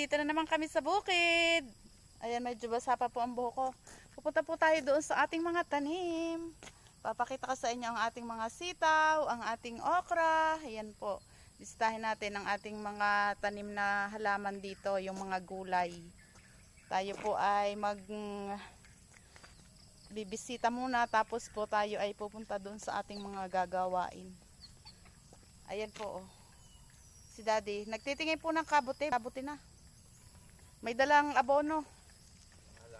nandito na naman kami sa bukid. Ayan, medyo basa pa po ang buhok ko. Pupunta po tayo doon sa ating mga tanim. Papakita ko sa inyo ang ating mga sitaw, ang ating okra. Ayan po. Bisitahin natin ang ating mga tanim na halaman dito, yung mga gulay. Tayo po ay bibisita muna, tapos po tayo ay pupunta doon sa ating mga gagawain. Ayan po, oh. Si Daddy, nagtitingin po ng kabuti. Kabuti na. May dalang abono.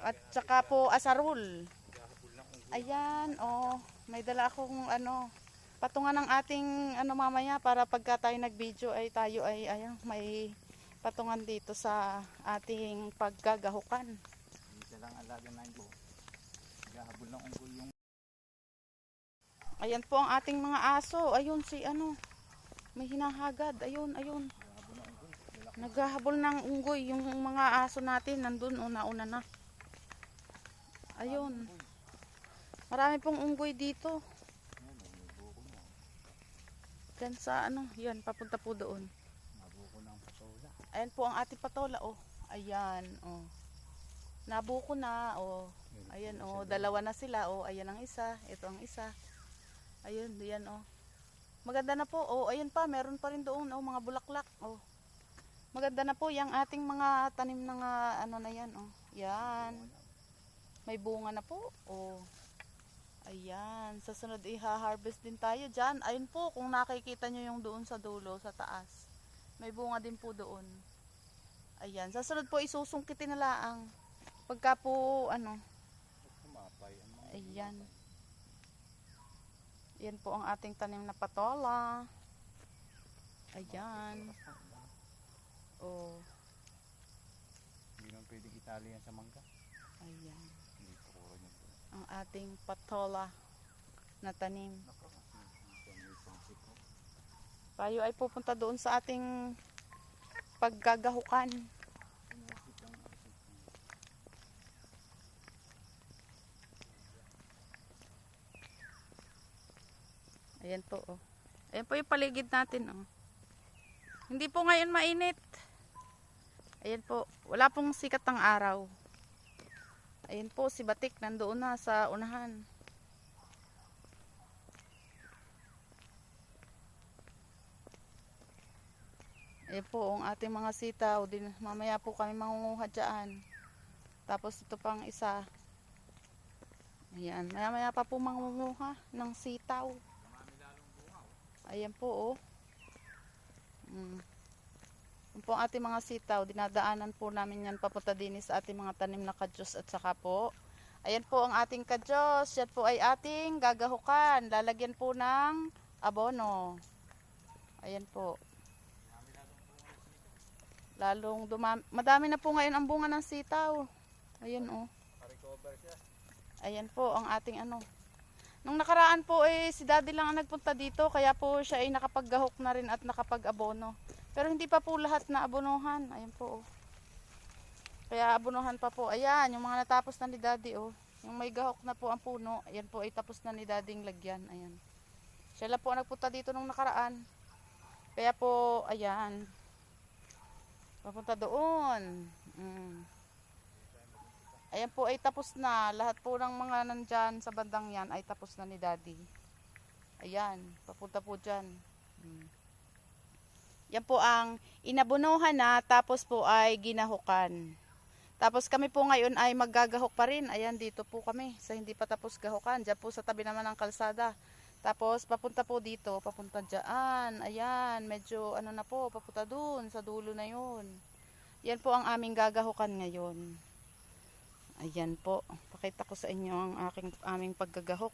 At saka po asarul. Ayan, oh. May dala akong patungan ng ating mamaya para pagka tayo nag-video ay tayo ay ayan, may patungan dito sa ating paggagahukan. Isa lang alaga na ito. Gahabol ng unggoy yung... Ayan po ang ating mga aso. Ayun si may hinahagad. Ayun. Naghahabol ng unggoy yung mga aso natin. Nandun, una-una na. Ayun. Marami pong unggoy dito. Diyan sa yan, papunta po doon. Nabuko ng patola. Ayan po ang ating patola, oh. Ayan, oh. Nabuko na, oh. Ayan, oh. Dalawa na sila, oh. Ayan ang isa. Ito ang isa. Ayun, diyan, oh. Maganda na po, oh. Ayun pa, meron pa rin doon, oh. Mga bulaklak, oh. Maganda na po yung ating mga tanim ng na yan, oh. Yan. May bunga na po, oh. Ayan, sa sunod i-harvest din tayo dyan. Ayun po, kung nakikita nyo yung doon sa dulo, sa taas. May bunga din po doon. Ayan, sa sunod po isusungkitin na laang. Pagka po, ayan. Yan po ang ating tanim na patola. Ayan. Oh. Hindi naman pwedeng itali yan sa mangga. Ayan. Ang ating patola na tanim. Tayo ay pupunta doon sa ating paggagahukan. Ayan po, oh. Ayan po yung paligid natin, oh. Hindi po ngayon mainit. Ayan po, wala pong sikat ng araw. Ayan po, si Batik nandoon na sa unahan. Ayan po ang ating mga sitaw. Mamaya po kami mangunguha dyan. Tapos ito pang isa. Ayan, maya pa po mangunguha ng sitaw. Ayan po, oh. Yan po ang ating mga sitaw. Dinadaanan po namin yan papunta din sa ating mga tanim na kadyos at saka po. Ayan po ang ating kadyos. Yan po ay ating gagahukan. Lalagyan po ng abono. Ayan po. Madami na po ngayon ang bunga ng sitaw. Ayan, oh. Ayan po ang ating Nung nakaraan po si Daddy lang ang nagpunta dito, kaya po siya ay nakapaggahok na rin at nakapag-abono. Pero hindi pa po lahat na abonohan. Ayan po, oh. Kaya abonohan pa po. Ayan, yung mga natapos na ni Daddy, oh. Yung may gahok na po ang puno, ayan po ay tapos na ni Daddyng lagyan. Ayan. Siya lang po ang nagpunta dito nung nakaraan. Kaya po, ayan. Papunta doon. Ayan po ay tapos na. Lahat po ng mga nandyan sa bandang yan ay tapos na ni Daddy. Ayan, papunta po dyan. Yan po ang inabunuhan na, tapos po ay ginahukan. Tapos kami po ngayon ay maggagahok pa rin. Ayan, dito po kami sa hindi pa tapos gahukan. Diyan po sa tabi naman ng kalsada. Tapos papunta po dito, papunta dyan. Ayan, medyo na po, papunta dun sa dulo na yun. Yan po ang aming gagahukan ngayon. Ayan po, pakita ko sa inyo ang aming paggagahok.